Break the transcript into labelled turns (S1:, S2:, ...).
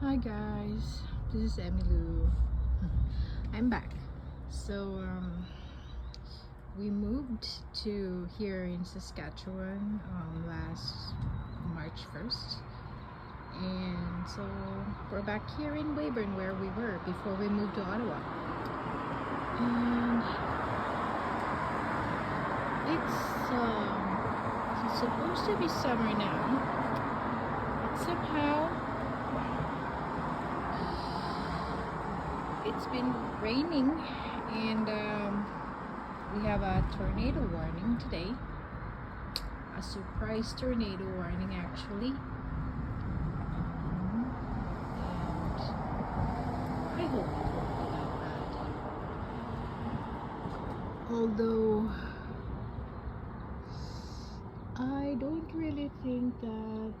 S1: Hi guys, this is Emilu. I'm back. So we moved to here in Saskatchewan last March 1st, and so we're back here in Weyburn where we were before we moved to Ottawa. And it's supposed to be summer now, but somehow it's been raining, and we have a tornado warning today, a surprise tornado warning actually, and I hope it won't be that bad, although I don't really think that